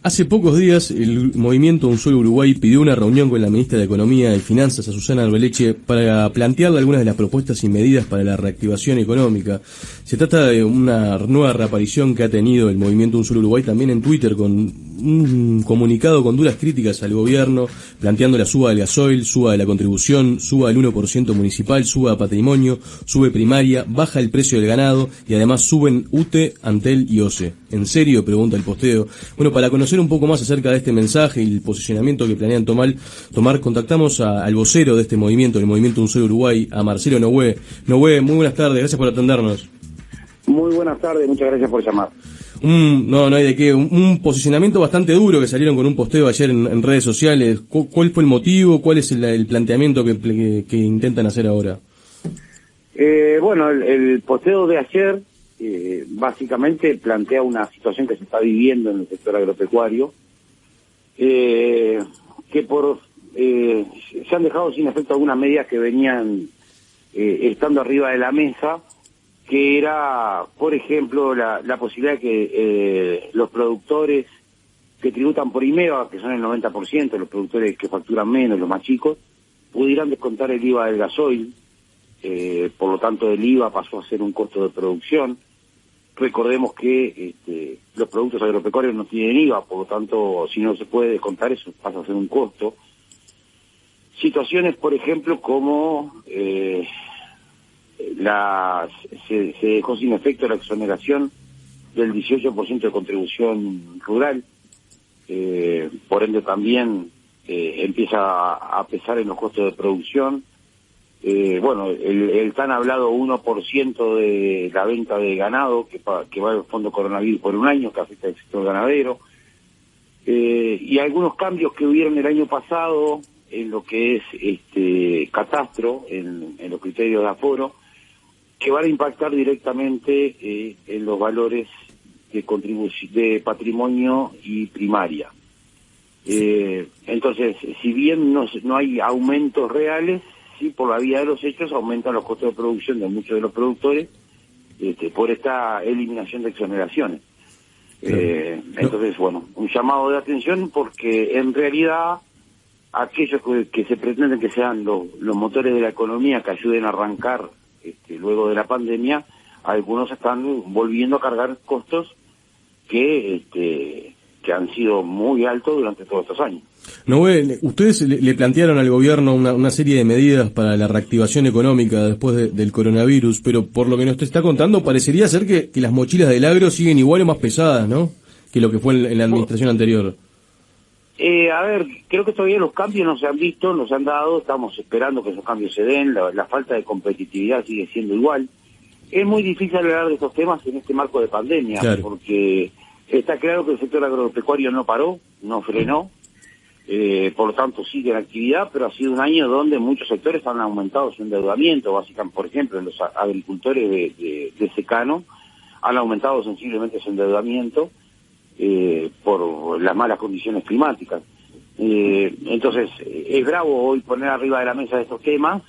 Hace pocos días el movimiento Un Solo Uruguay pidió una reunión con la ministra de Economía y Finanzas, Azucena Arbeleche, para plantearle algunas de las propuestas y medidas para la reactivación económica. Se trata de una nueva reaparición que ha tenido el movimiento Un Solo Uruguay también en Twitter, con un comunicado con duras críticas al gobierno, planteando la suba del gasoil, suba de la contribución, suba del 1% municipal, suba de patrimonio, sube primaria, baja el precio del ganado y además suben UTE, Antel y OCE. ¿En serio?, pregunta el posteo. Bueno, para conocer un poco más acerca de este mensaje y el posicionamiento que planean tomar, contactamos al vocero de este movimiento, el movimiento Un Solo Uruguay, a Marcelo Nogué. Nogué, muy buenas tardes, gracias por atendernos. Muy buenas tardes, muchas gracias por llamar. No hay de qué, un posicionamiento bastante duro que salieron con un posteo ayer en redes sociales. ¿Cuál fue el motivo? ¿Cuál es el planteamiento que intentan hacer ahora? Bueno, el posteo de ayer básicamente plantea una situación que se está viviendo en el sector agropecuario, que se han dejado sin efecto algunas medidas que venían estando arriba de la mesa, que era, por ejemplo, la posibilidad de que los productores que tributan por IMEVA, que son el 90%, los productores que facturan menos, los más chicos, pudieran descontar el IVA del gasoil. Por lo tanto el IVA pasó a ser un costo de producción. Recordemos que los productos agropecuarios no tienen IVA, por lo tanto, si no se puede descontar eso, pasa a ser un costo. Situaciones, por ejemplo, como se dejó sin efecto la exoneración del 18% de contribución rural, por ende también empieza a pesar en los costos de producción. Bueno, el tan hablado 1% de la venta de ganado que va al fondo coronavirus por un año, que afecta al sector ganadero, y algunos cambios que hubieron el año pasado en lo que es catastro, en los criterios de aforo, que van a impactar directamente en los valores de patrimonio y primaria. Entonces, si bien no hay aumentos reales, sí, por la vía de los hechos aumentan los costos de producción de muchos de los productores por esta eliminación de exoneraciones. Entonces, bueno, un llamado de atención, porque en realidad aquellos que se pretenden que sean los motores de la economía que ayuden a arrancar luego de la pandemia, algunos están volviendo a cargar costos que han sido muy altos durante todos estos años. Noé, ustedes le plantearon al gobierno una serie de medidas para la reactivación económica después del coronavirus, pero por lo que nos está contando parecería ser que las mochilas del agro siguen igual o más pesadas, ¿no?, que lo que fue en la administración anterior. A ver, creo que todavía los cambios no se han visto, no se han dado, estamos esperando que esos cambios se den, la falta de competitividad sigue siendo igual. Es muy difícil hablar de estos temas en este marco de pandemia, claro, porque está claro que el sector agropecuario no paró, no frenó, por lo tanto sigue en actividad, pero ha sido un año donde muchos sectores han aumentado su endeudamiento, básicamente, por ejemplo, los agricultores de secano han aumentado sensiblemente su endeudamiento por las malas condiciones climáticas. Entonces, es bravo hoy poner arriba de la mesa estos temas,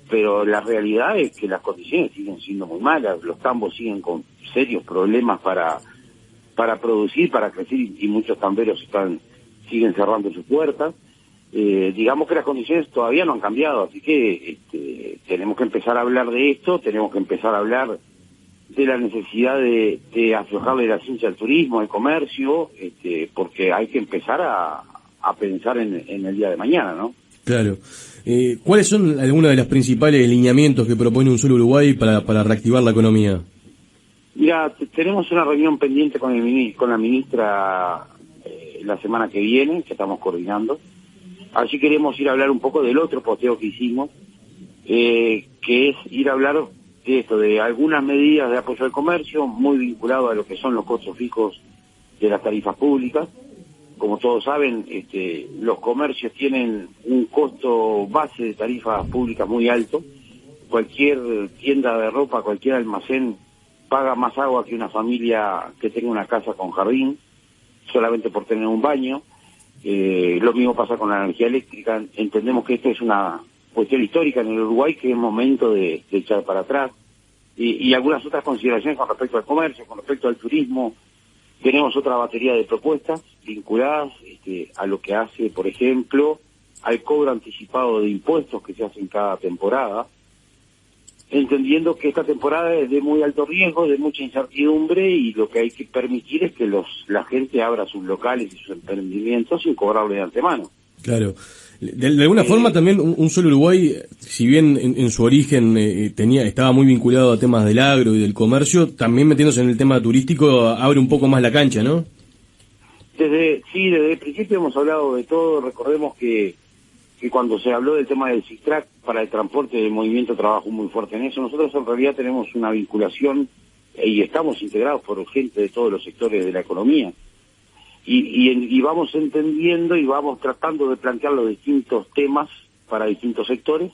pero la realidad es que las condiciones siguen siendo muy malas, los tambos siguen con serios problemas para producir, para crecer, y muchos tamberos siguen cerrando sus puertas. Digamos que las condiciones todavía no han cambiado, así que tenemos que empezar a hablar de esto, tenemos que empezar a hablar de la necesidad de aflojarle la cincha al turismo, al comercio, porque hay que empezar a pensar en el día de mañana, ¿no? Claro. ¿Cuáles son algunos de los principales lineamientos que propone Un Solo Uruguay para reactivar la economía? Mira, tenemos una reunión pendiente con la ministra la semana que viene, que estamos coordinando. Allí queremos ir a hablar un poco del otro posteo que hicimos, que es ir a hablar de esto, de algunas medidas de apoyo al comercio, muy vinculado a lo que son los costos fijos de las tarifas públicas. Como todos saben, los comercios tienen un costo base de tarifas públicas muy alto. Cualquier tienda de ropa, cualquier almacén paga más agua que una familia que tenga una casa con jardín, solamente por tener un baño. Lo mismo pasa con la energía eléctrica. Entendemos que esto es una cuestión histórica en el Uruguay, que es momento de echar para atrás. Y algunas otras consideraciones con respecto al comercio, con respecto al turismo. Tenemos otra batería de propuestas vinculadas a lo que hace, por ejemplo, al cobro anticipado de impuestos que se hacen cada temporada, entendiendo que esta temporada es de muy alto riesgo, de mucha incertidumbre, y lo que hay que permitir es que la gente abra sus locales y sus emprendimientos sin cobrarle de antemano. Claro. De alguna forma también un Suelo Uruguay, si bien en su origen estaba muy vinculado a temas del agro y del comercio, también metiéndose en el tema turístico abre un poco más la cancha, ¿no? Desde el principio hemos hablado de todo. Recordemos que cuando se habló del tema del SITRAC para el transporte, el movimiento trabajó muy fuerte en eso. Nosotros en realidad tenemos una vinculación y estamos integrados por gente de todos los sectores de la economía. Y vamos entendiendo y vamos tratando de plantear los distintos temas para distintos sectores,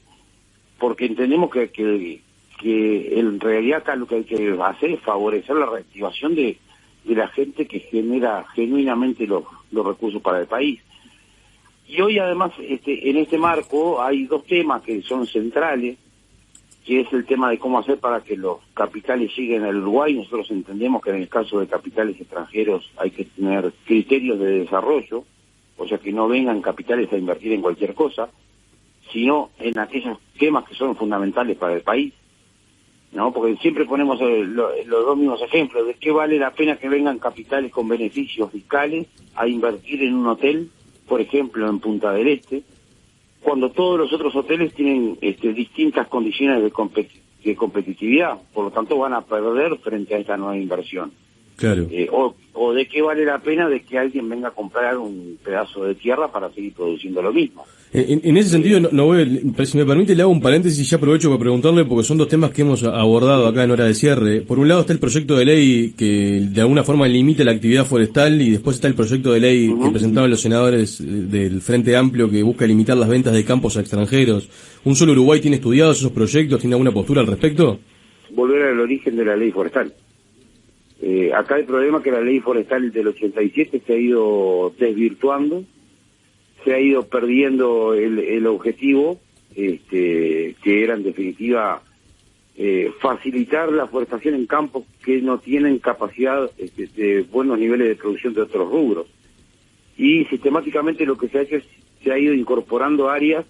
porque entendemos que en realidad acá lo que hay que hacer es favorecer la reactivación de la gente que genera genuinamente los recursos para el país. Y hoy además en este marco hay dos temas que son centrales, que es el tema de cómo hacer para que los capitales lleguen al Uruguay. Nosotros entendemos que en el caso de capitales extranjeros hay que tener criterios de desarrollo, o sea que no vengan capitales a invertir en cualquier cosa, sino en aquellos temas que son fundamentales para el país, ¿no? Porque siempre ponemos los dos mismos ejemplos de qué vale la pena que vengan capitales con beneficios fiscales a invertir en un hotel, por ejemplo en Punta del Este, cuando todos los otros hoteles tienen distintas condiciones de competitividad, por lo tanto van a perder frente a esta nueva inversión. Claro. O de qué vale la pena de que alguien venga a comprar un pedazo de tierra para seguir produciendo lo mismo. En ese sentido, si me permite, le hago un paréntesis y ya aprovecho para preguntarle, porque son dos temas que hemos abordado acá en Hora de Cierre. Por un lado está el proyecto de ley que de alguna forma limita la actividad forestal, y después está el proyecto de ley que presentaron los senadores del Frente Amplio, que busca limitar las ventas de campos a extranjeros. ¿Un Solo Uruguay tiene estudiados esos proyectos? ¿Tiene alguna postura al respecto? Volver al origen de la ley forestal. Acá el problema es que la ley forestal del 87 se ha ido desvirtuando, se ha ido perdiendo el objetivo, que era en definitiva facilitar la forestación en campos que no tienen capacidad de buenos niveles de producción de otros rubros. Y sistemáticamente lo que se ha hecho es se ha ido incorporando áreas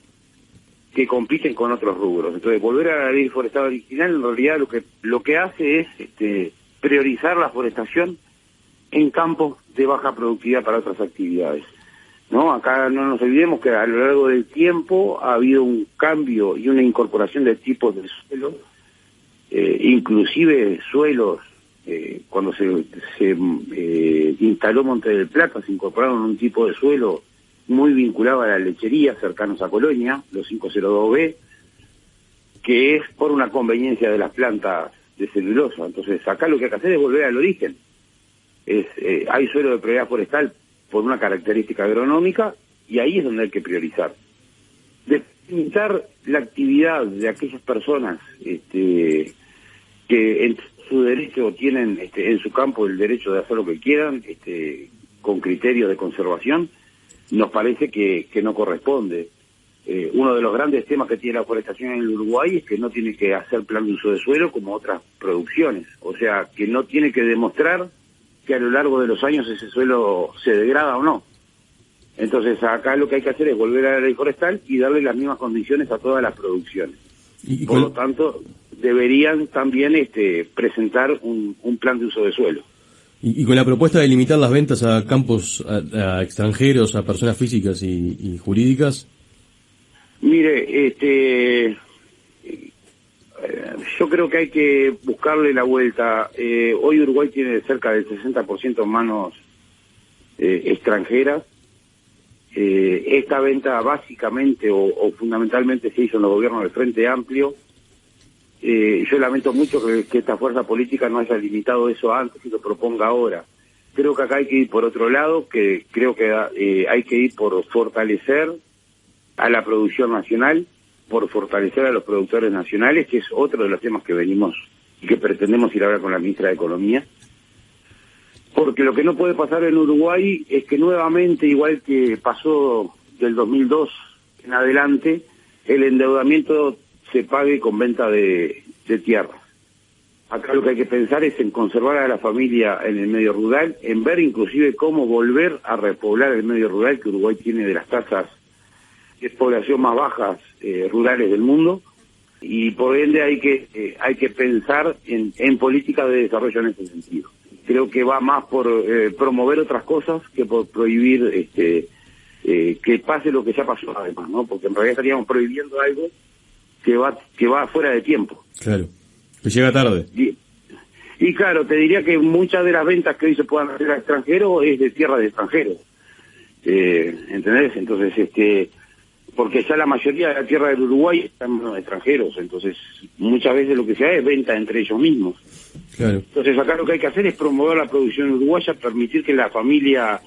que compiten con otros rubros. Entonces, volver a la ley forestal original en realidad lo que hace es priorizar la forestación en campos de baja productividad para otras actividades. ¿No? Acá no nos olvidemos que a lo largo del tiempo ha habido un cambio y una incorporación de tipos de suelo, inclusive suelos, cuando se instaló Monte del Plata, se incorporaron un tipo de suelo muy vinculado a la lechería, cercanos a Colonia, los 502B, que es por una conveniencia de las plantas de celulosa. Entonces acá lo que hay que hacer es volver al origen. Hay suelo de propiedad forestal por una característica agronómica, y ahí es donde hay que priorizar. Delimitar la actividad de aquellas personas que en su derecho tienen en su campo el derecho de hacer lo que quieran, con criterios de conservación, nos parece que no corresponde. Uno de los grandes temas que tiene la forestación en el Uruguay es que no tiene que hacer plan de uso de suelo como otras producciones, o sea, que no tiene que demostrar que a lo largo de los años ese suelo se degrada o no. Entonces acá lo que hay que hacer es volver a la ley forestal y darle las mismas condiciones a todas las producciones. Por lo tanto, deberían también presentar un plan de uso de suelo. Y con la propuesta de limitar las ventas a campos a extranjeros, a personas físicas y jurídicas. Mire, yo creo que hay que buscarle la vuelta. Hoy Uruguay tiene cerca del 60% manos extranjeras. Esta venta básicamente o fundamentalmente se hizo en los gobiernos del Frente Amplio. Yo lamento mucho que esta fuerza política no haya limitado eso antes y lo proponga ahora. Creo que acá hay que ir por otro lado, que creo que hay que ir por fortalecer a la producción nacional, por fortalecer a los productores nacionales, que es otro de los temas que venimos y que pretendemos ir ahora con la ministra de Economía. Porque lo que no puede pasar en Uruguay es que nuevamente, igual que pasó del 2002 en adelante, el endeudamiento se pague con venta de tierras. Acá lo que hay que pensar es en conservar a la familia en el medio rural, en ver inclusive cómo volver a repoblar el medio rural, que Uruguay tiene de las tasas de población más bajas rurales del mundo, y por ende hay que pensar en políticas de desarrollo en ese sentido. Creo que va más por promover otras cosas que por prohibir que pase lo que ya pasó además, ¿no? Porque en realidad estaríamos prohibiendo algo que va fuera de tiempo. Claro, que llega tarde. Y claro, te diría que muchas de las ventas que hoy se puedan hacer al extranjero es de tierra de extranjeros. ¿Entendés? Entonces, porque ya la mayoría de la tierra del Uruguay está en manos de extranjeros, entonces muchas veces lo que se hace es venta entre ellos mismos. Claro. Entonces acá lo que hay que hacer es promover la producción uruguaya, permitir que la familia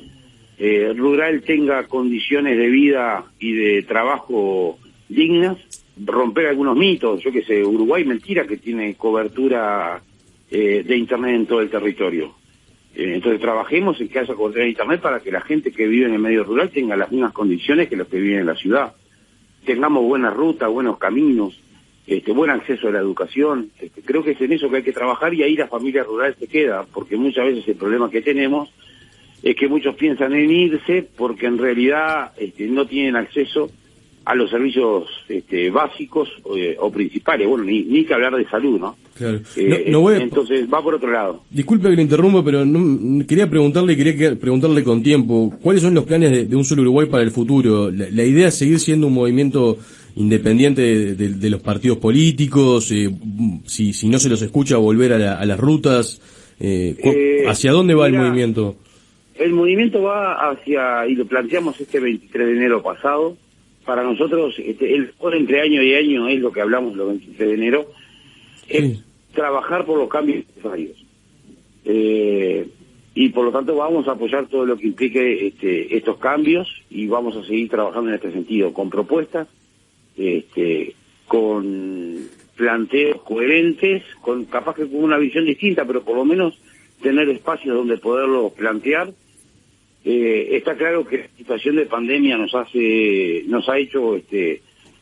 rural tenga condiciones de vida y de trabajo dignas, romper algunos mitos. Yo que sé, Uruguay, mentira que tiene cobertura de internet en todo el territorio. Entonces trabajemos en que haya cobertura de internet para que la gente que vive en el medio rural tenga las mismas condiciones que los que viven en la ciudad. Tengamos buenas rutas, buenos caminos, buen acceso a la educación. Creo que es en eso que hay que trabajar, y ahí la familia rural se queda, porque muchas veces el problema que tenemos es que muchos piensan en irse porque en realidad no tienen acceso a los servicios básicos o principales. Bueno, ni que hablar de salud, ¿no? Claro. Entonces va por otro lado. Disculpe que le interrumpa, pero quería preguntarle con tiempo, ¿cuáles son los planes de Un Solo Uruguay para el futuro? La idea es seguir siendo un movimiento independiente de los partidos políticos, si no se los escucha, volver a las rutas, ¿hacia dónde va el movimiento? El movimiento va hacia, y lo planteamos este 23 de enero pasado, para nosotros el entre año y año es lo que hablamos los 23 de enero, es trabajar por los cambios necesarios. Y por lo tanto vamos a apoyar todo lo que implique estos cambios, y vamos a seguir trabajando en este sentido, con propuestas, con planteos coherentes, capaz que con una visión distinta, pero por lo menos tener espacios donde poderlo plantear. Está claro que la situación de pandemia nos ha hecho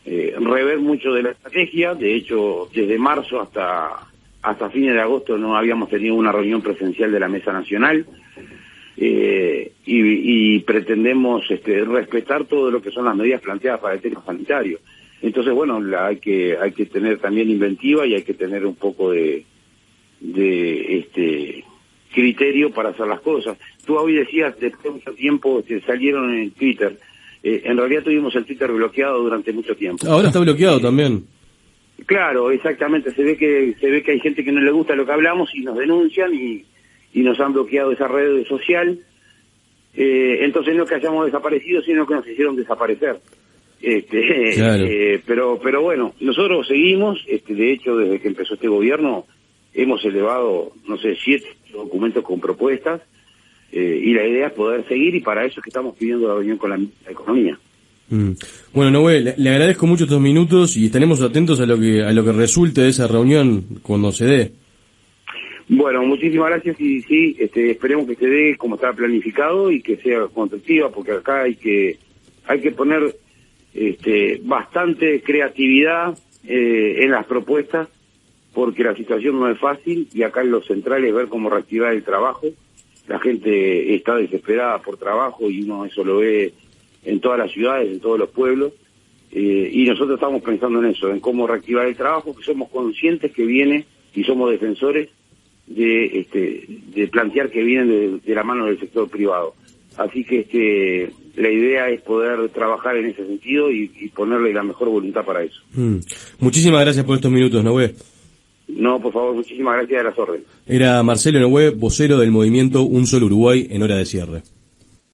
rever mucho de la estrategia. De hecho, desde marzo hasta fines de agosto no habíamos tenido una reunión presencial de la Mesa Nacional, y pretendemos respetar todo lo que son las medidas planteadas para el tema sanitario. Entonces, bueno, hay que tener también inventiva, y hay que tener un poco de criterio para hacer las cosas. Tú hoy decías, después de mucho tiempo salieron en Twitter. En realidad tuvimos el Twitter bloqueado durante mucho tiempo. Ahora está bloqueado también. Claro, exactamente. Se ve que hay gente que no le gusta lo que hablamos y nos denuncian y nos han bloqueado esa red social. Entonces no es que hayamos desaparecido, sino que nos hicieron desaparecer. Claro. Pero bueno, nosotros seguimos. De hecho, desde que empezó este gobierno hemos elevado, 7 documentos con propuestas, y la idea es poder seguir, y para eso es que estamos pidiendo la reunión con la Economía. Bueno, Noé, le agradezco mucho estos minutos, y estaremos atentos a lo que resulte de esa reunión cuando se dé. Bueno, muchísimas gracias, y sí, esperemos que se dé como estaba planificado y que sea constructiva, porque acá hay que poner bastante creatividad en las propuestas, porque la situación no es fácil, y acá en lo central es ver cómo reactivar el trabajo. La gente está desesperada por trabajo, y uno eso lo ve en todas las ciudades, en todos los pueblos, y nosotros estamos pensando en eso, en cómo reactivar el trabajo, que somos conscientes que viene, y somos defensores de plantear que vienen de la mano del sector privado. Así que la idea es poder trabajar en ese sentido y ponerle la mejor voluntad para eso. Muchísimas gracias por estos minutos, Noé. No, por favor, muchísimas gracias, a las órdenes. Era Marcelo Noé, vocero del movimiento Un Solo Uruguay en hora de cierre.